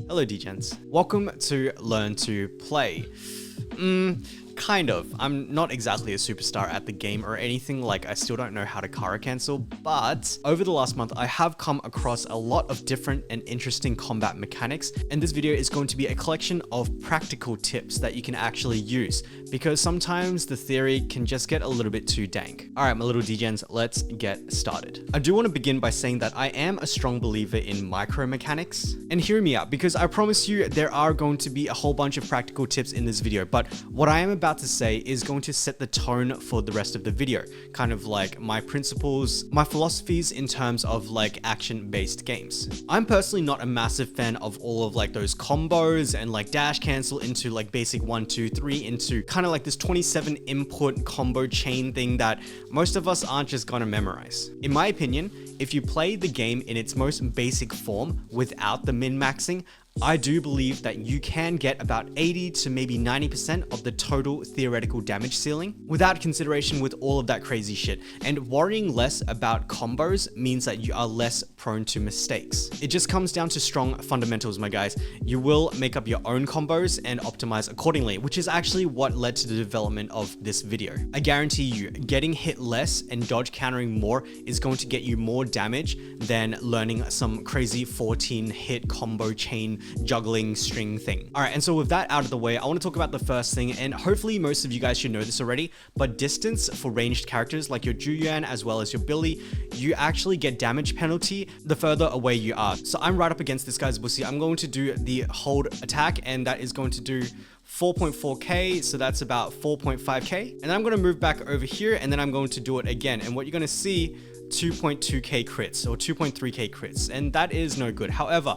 Hello Dgens. Welcome to Learn to Play. Kind of. I'm not exactly a superstar at the game or anything, like I still don't know how to Kara cancel, but over the last month I have come across a lot of different and interesting combat mechanics, and this video is going to be a collection of practical tips that you can actually use, because sometimes the theory can just get a little bit too dank. Alright my little Dgens, let's get started. I do want to begin by saying that I am a strong believer in micromechanics, and hear me out, because I promise you there are going to be a whole bunch of practical tips in this video, but what I am about to say is going to set the tone for the rest of the video, kind of like my principles, my philosophies in terms of like action-based games. I'm personally not a massive fan of all of like those combos and like dash cancel into like basic 1, 2, 3 into kind of like this 27 input combo chain thing that most of us aren't just gonna memorize. In my opinion, if you play the game in its most basic form without the min-maxing, I do believe that you can get about 80 to maybe 90% of the total theoretical damage ceiling without consideration with all of that crazy shit. And worrying less about combos means that you are less prone to mistakes. It just comes down to strong fundamentals, my guys. You will make up your own combos and optimize accordingly, which is actually what led to the development of this video. I guarantee you, getting hit less and dodge countering more is going to get you more damage than learning some crazy 14 hit combo chain juggling string thing. All right, and so with that out of the way, I want to talk about the first thing, and hopefully most of you guys should know this already, but distance for ranged characters like your Julian as well as your Billy, you actually get damage penalty the further away you are. So I'm right up against this guy's bussy. I'm going to do the hold attack, and that is going to do 4.4k, so that's about 4.5k, and then I'm going to move back over here, and then I'm going to do it again, and what you're going to see, 2.2k crits or 2.3k crits, and that is no good. However,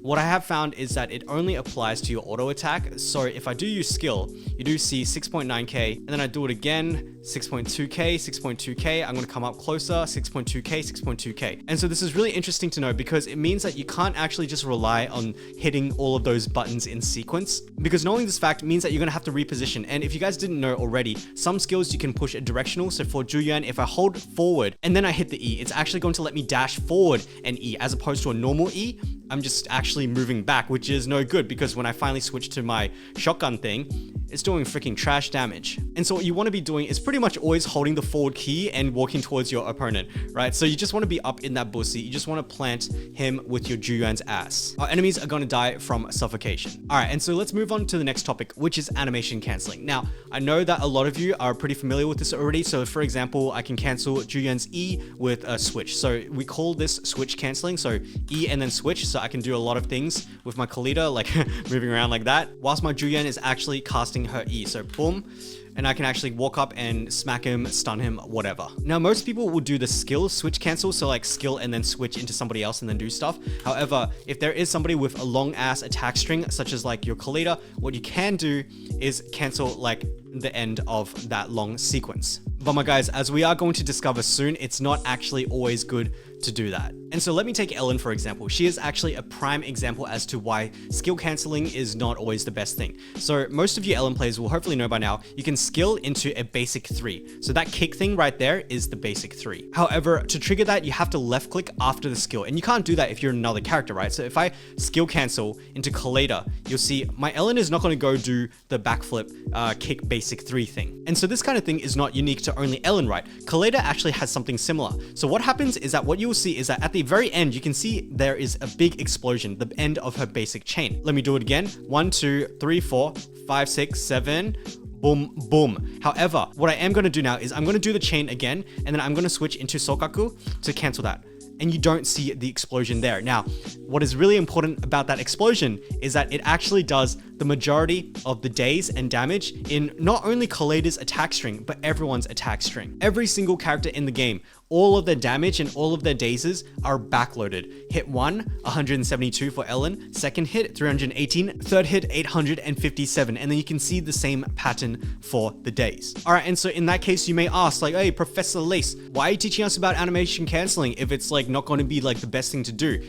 what I have found is that it only applies to your auto attack. So if I do use skill, you do see 6.9k, and then I do it again, 6.2k, 6.2k, I'm going to come up closer, 6.2k, 6.2k. And so this is really interesting to know, because it means that you can't actually just rely on hitting all of those buttons in sequence, because knowing this fact means that you're going to have to reposition. And if you guys didn't know already, some skills you can push a directional. So for Julian, if I hold forward and then I hit the E, it's actually going to let me dash forward and E, as opposed to a normal E. I'm just actually moving back, which is no good, because when I finally switch to my shotgun thing, it's doing freaking trash damage. And so what you want to be doing is pretty much always holding the forward key and walking towards your opponent, right? So you just want to be up in that bussy. You just want to plant him with your Julian's ass. Our enemies are going to die from suffocation. All right, and so let's move on to the next topic, which is animation canceling. Now, I know that a lot of you are pretty familiar with this already. So for example, I can cancel Julian's E with a switch. So we call this switch canceling. So E and then switch. So I can do a lot of things with my Kalita, like moving around like that, whilst my Julian is actually casting her E. So boom, and I can actually walk up and smack him, stun him, whatever. Now, most people will do the skill switch cancel, so like skill and then switch into somebody else and then do stuff. However, if there is somebody with a long ass attack string, such as like your Kalita, what you can do is cancel like the end of that long sequence. But my guys, as we are going to discover soon, it's not actually always good to do that. And so let me take Ellen for example. She is actually a prime example as to why skill canceling is not always the best thing. So most of you Ellen players will hopefully know by now, you can skill into a basic 3. So that kick thing right there is the basic 3. However, to trigger that, you have to left click after the skill, and you can't do that if you're another character, right? So if I skill cancel into Kalita, you'll see my Ellen is not going to go do the backflip kick basic 3 thing. And so this kind of thing is not unique to only Ellen, right? Kalita actually has something similar. So what happens is that what you will see is that at the very end, you can see there is a big explosion, the end of her basic chain. Let me do it again. 1, 2, 3, 4, 5, 6, 7, boom, boom. However, what I am going to do now is I'm going to do the chain again, and then I'm going to switch into Sokaku to cancel that. And you don't see the explosion there. Now, what is really important about that explosion is that it actually does the majority of the daze and damage in not only Kalita's attack string, but everyone's attack string. Every single character in the game, all of their damage and all of their dazes are backloaded. Hit 1, 172 for Ellen. Second hit, 318. Third hit, 857. And then you can see the same pattern for the daze. All right, and so in that case, you may ask like, hey, Professor Lace, why are you teaching us about animation canceling if it's like not going to be like the best thing to do?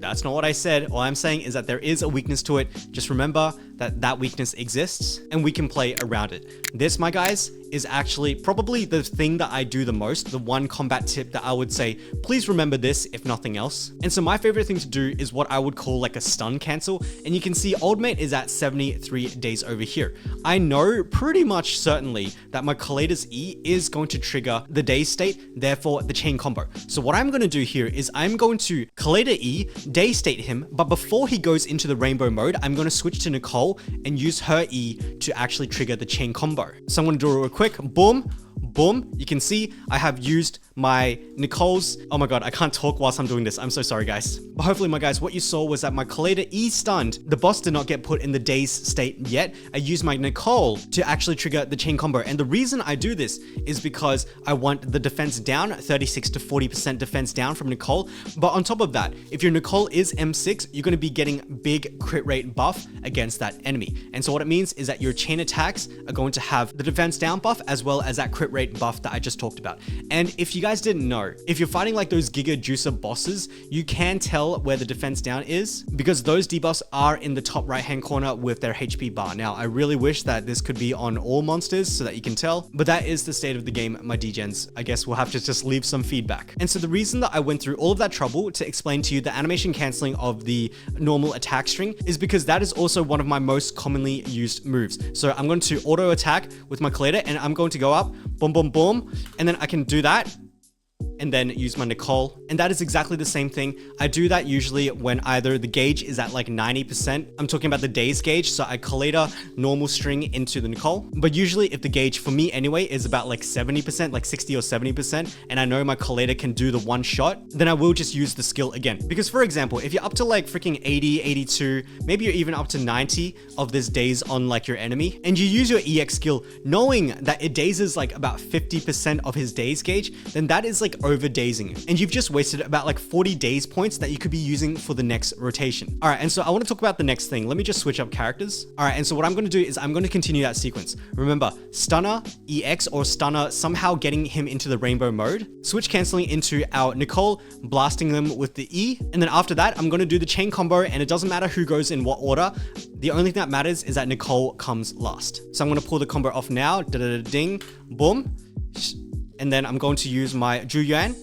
That's not what I said. All I'm saying is that there is a weakness to it. Just remember that that weakness exists and we can play around it. This, my guys, is actually probably the thing that I do the most, the one combat tip that I would say, please remember this if nothing else. And so my favorite thing to do is what I would call like a stun cancel. And you can see old mate is at 73 days over here. I know pretty much certainly that my Collider's E is going to trigger the Daze state, therefore the chain combo. So what I'm going to do here is I'm going to Collider E, Daze state him, but before he goes into the rainbow mode, I'm going to switch to Nicole and use her E to actually trigger the chain combo. So I'm going to do it real quick. Boom. Boom. You can see I have used my Nicole's. Oh my god, I can't talk whilst I'm doing this. I'm so sorry, guys. But hopefully, my guys, what you saw was that my Collider E stunned. The boss did not get put in the Daze state yet. I used my Nicole to actually trigger the chain combo. And the reason I do this is because I want the defense down, 36 to 40% defense down from Nicole. But on top of that, if your Nicole is M6, you're going to be getting big crit rate buff against that enemy. And so what it means is that your chain attacks are going to have the defense down buff as well as that crit rate buff that I just talked about. And if you guys didn't know, if you're fighting like those Giga Juicer bosses, you can tell where the defense down is because those debuffs are in the top right hand corner with their HP bar. Now, I really wish that this could be on all monsters so that you can tell, but that is the state of the game, my degens. I guess we'll have to just leave some feedback. And so the reason that I went through all of that trouble to explain to you the animation canceling of the normal attack string is because that is also one of my most commonly used moves. So I'm going to auto attack with my Collider and I'm going to go up, boom, boom, boom, and then I can do that and then use my Nicole. And that is exactly the same thing. I do that usually when either the gauge is at like 90%. I'm talking about the Daze gauge. So I Collider normal string into the Nicole. But usually if the gauge for me anyway is about like 70%, like 60 or 70%, and I know my Collider can do the one shot, then I will just use the skill again. Because for example, if you're up to like freaking 80, 82, maybe you're even up to 90 of this Daze on like your enemy, and you use your EX skill knowing that it dazes like about 50% of his Daze gauge, then that is like overdazing, and you've just wasted about like 40 Daze points that you could be using for the next rotation. All right, and so I want to talk about the next thing. Let me just switch up characters. All right, and so what I'm going to do is I'm going to continue that sequence. Remember, stunner, EX, or stunner somehow getting him into the rainbow mode, switch canceling into our Nicole, blasting them with the E, and then after that, I'm going to do the chain combo, and it doesn't matter who goes in what order. The only thing that matters is that Nicole comes last. So I'm going to pull the combo off now. Da-da-da-ding, boom. And then I'm going to use my Juyuan,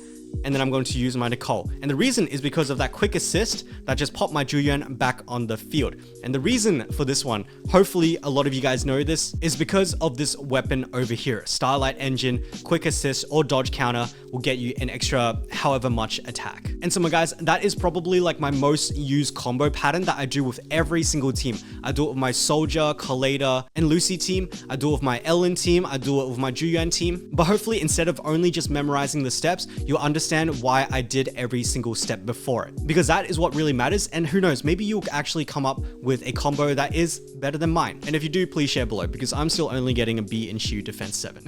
and then I'm going to use my Nicole. And the reason is because of that quick assist that just popped my Juyuan back on the field. And the reason for this one, hopefully a lot of you guys know this, is because of this weapon over here. Starlight Engine, quick assist or dodge counter will get you an extra however much attack. And so my guys, that is probably like my most used combo pattern that I do with every single team. I do it with my Soldier, Collider, and Lucy team. I do it with my Ellen team. I do it with my Juyuan team. But hopefully instead of only just memorizing the steps, you'll understand why I did every single step before it, because that is what really matters. And who knows, maybe you'll actually come up with a combo that is better than mine. And if you do, please share below, because I'm still only getting a B in Shu Defense 7.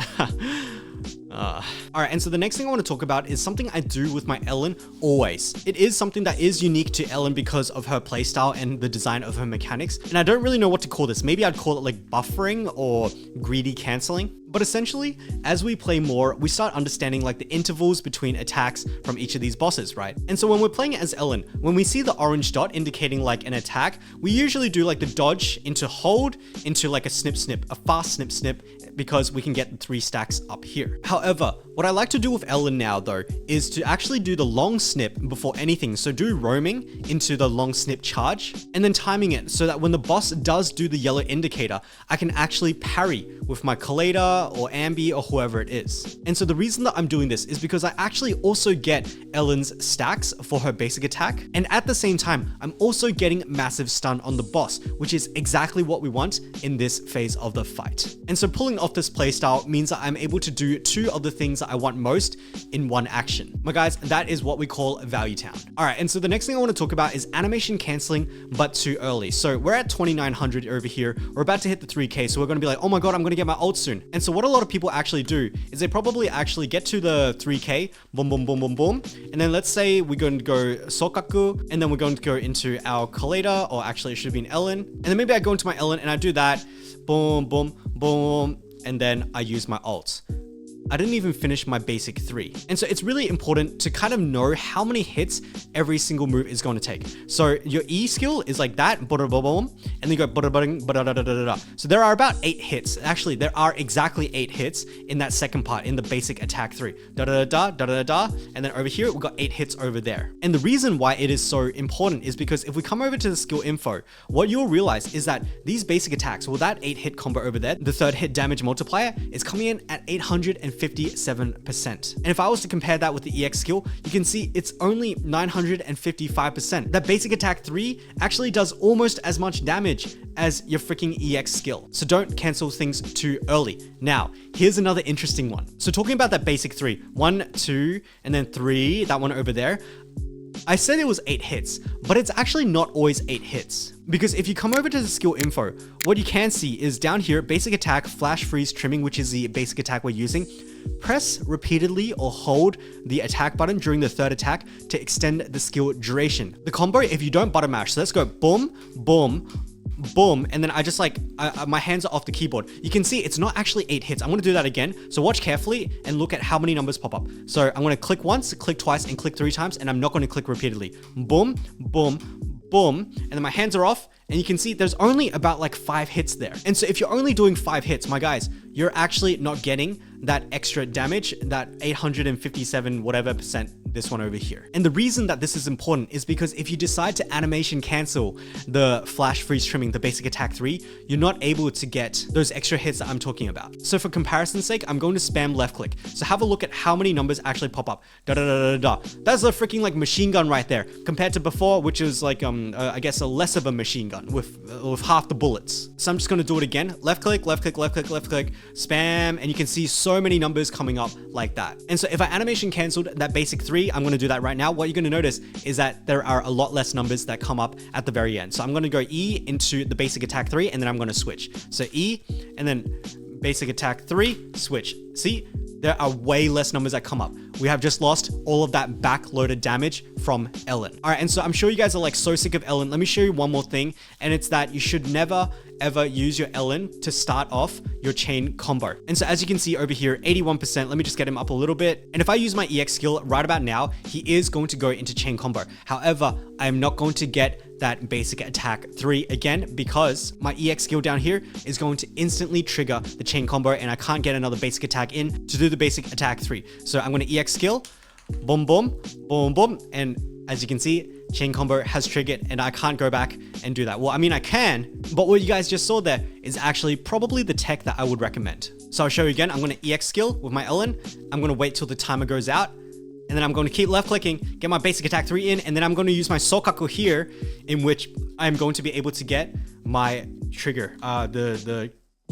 All right, and so the next thing I want to talk about is something I do with my Ellen always. It is something that is unique to Ellen because of her playstyle and the design of her mechanics. And I don't really know what to call this. Maybe I'd call it like buffering or greedy canceling. But essentially, as we play more, we start understanding like the intervals between attacks from each of these bosses, right? And so when we're playing as Ellen, when we see the orange dot indicating like an attack, we usually do like the dodge into hold into like a snip snip, a fast snip snip, because we can get the 3 stacks up here. However, what I like to do with Ellen now though, is to actually do the long snip before anything. So do roaming into the long snip charge and then timing it so that when the boss does do the yellow indicator, I can actually parry with my Collider or Ambi or whoever it is. And so the reason that I'm doing this is because I actually also get Ellen's stacks for her basic attack. And at the same time, I'm also getting massive stun on the boss, which is exactly what we want in this phase of the fight. And so pulling off this playstyle means that I'm able to do 2 of the things that I want most in one action. My guys, that is what we call Value Town. All right, and so the next thing I want to talk about is animation canceling, but too early. So we're at 2,900 over here. We're about to hit the 3K. So we're going to be like, oh my God, I'm going to get my ult soon. And so what a lot of people actually do is they probably actually get to the 3K, boom, boom, boom, boom, boom. And then let's say we're going to go Sokaku, and then we're going to go into our Collider, or actually it should have been Ellen. And then maybe I go into my Ellen and I do that, boom, boom, boom. And then I use my ult. I didn't even finish my basic 3. And so it's really important to kind of know how many hits every single move is going to take. So your E skill is like that, and then you go. So there are about 8 hits. Actually, there are exactly 8 hits in that second part, in the basic attack 3. And then over here, we've got 8 hits over there. And the reason why it is so important is because if we come over to the skill info, what you'll realize is that these basic attacks, well, that 8 hit combo over there, the third hit damage multiplier is coming in at 857%. And if I was to compare that with the EX skill, you can see it's only 955%. That basic attack 3 actually does almost as much damage as your freaking EX skill. So don't cancel things too early. Now, here's another interesting one. So talking about that basic 3, 1, 2, and then 3, that one over there, I said it was 8 hits, but it's actually not always 8 hits. Because if you come over to the skill info, what you can see is down here, basic attack, flash freeze trimming, which is the basic attack we're using. Press repeatedly or hold the attack button during the third attack to extend the skill duration. The combo, if you don't button mash, so let's go boom, boom, boom, and then I just like, my hands are off the keyboard. You can see it's not actually 8 hits. I'm gonna do that again. So watch carefully and look at how many numbers pop up. So I'm gonna click once, click twice, and click 3 times, and I'm not gonna click repeatedly. Boom, boom, boom, and then my hands are off, and you can see there's only about like 5 hits there. And so if you're only doing 5 hits, my guys, you're actually not getting that extra damage, that 857 whatever percent, this one over here. And the reason that this is important is because if you decide to animation cancel the flash freeze trimming, the basic attack 3, you're not able to get those extra hits that I'm talking about. So for comparison's sake, I'm going to spam left click. So have a look at how many numbers actually pop up. That's a freaking like machine gun right there, compared to before, which is like, I guess a less of a machine gun with half the bullets. So I'm just gonna do it again. Left click, left click, left click, left click, spam, and you can see so many numbers coming up like that. And so if I animation canceled that basic 3, I'm going to do that right now. What you're going to notice is that there are a lot less numbers that come up at the very end. So I'm going to go E into the basic attack 3, and then I'm going to switch. So E, and then basic attack 3, switch. See, there are way less numbers that come up. We have just lost all of that backloaded damage from Ellen. All right, and so I'm sure you guys are like so sick of Ellen. Let me show you one more thing, and it's that you should never ever use your Ellen to start off your chain combo. And so as you can see over here, 81%, let me just get him up a little bit. And if I use my EX skill right about now, he is going to go into chain combo. However, I am not going to get that basic attack 3 again because my EX skill down here is going to instantly trigger the chain combo, and I can't get another basic attack in to do the basic attack 3. So I'm going to EX skill, boom, boom, boom, boom. And as you can see, chain combo has triggered, and I can't go back and do that. Well, I mean, I can, but what you guys just saw there is actually probably the tech that I would recommend. So I'll show you again. I'm going to EX skill with my Ellen. I'm going to wait till the timer goes out, and then I'm going to keep left clicking, get my basic attack 3 in, and then I'm going to use my Sokaku here, in which I'm going to be able to get my trigger,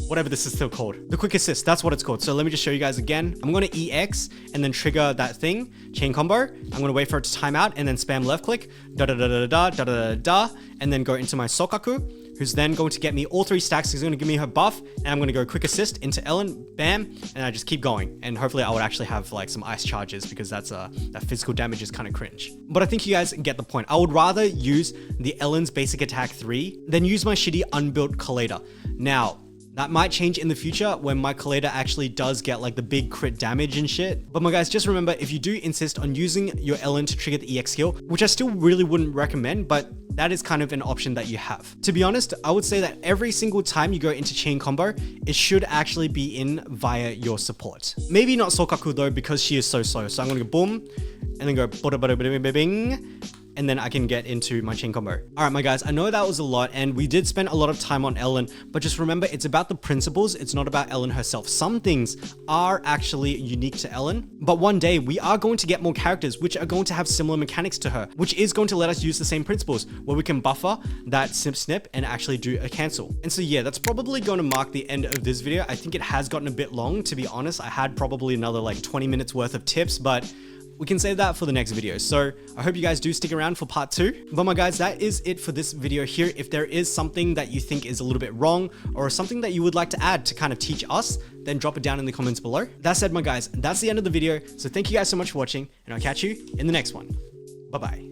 whatever this is still called. The quick assist, that's what it's called. So let me just show you guys again. I'm going to EX and then trigger that thing, chain combo. I'm going to wait for it to time out and then spam left click, and then go into my Sokaku, who's then going to get me all 3 stacks. He's going to give me her buff, and I'm going to go quick assist into Ellen, bam, and I just keep going. And hopefully I would actually have like some ice charges, because that's that physical damage is kind of cringe. But I think you guys get the point. I would rather use the Ellen's basic attack 3 than use my shitty unbuilt collator. Now, that might change in the future when my collator actually does get like the big crit damage and shit. But my guys, just remember, if you do insist on using your Ellen to trigger the EX skill, which I still really wouldn't recommend, but that is kind of an option that you have. To be honest, I would say that every single time you go into chain combo, it should actually be in via your support. Maybe not Sokaku though, because she is so slow. So I'm gonna go boom, and then go bada bada bada bing bing, and then I can get into my chain combo. All right, my guys, I know that was a lot, and we did spend a lot of time on Ellen, but just remember, it's about the principles. It's not about Ellen herself. Some things are actually unique to Ellen, but one day we are going to get more characters which are going to have similar mechanics to her, which is going to let us use the same principles, where we can buffer that snip and actually do a cancel. And so yeah, that's probably going to mark the end of this video. I think it has gotten a bit long, to be honest. I had probably another like 20 minutes worth of tips, but we can save that for the next video. So I hope you guys do stick around for part 2. But my guys, that is it for this video here. If there is something that you think is a little bit wrong, or something that you would like to add to kind of teach us, then drop it down in the comments below. That said, my guys, that's the end of the video. So thank you guys so much for watching, and I'll catch you in the next one. Bye-bye.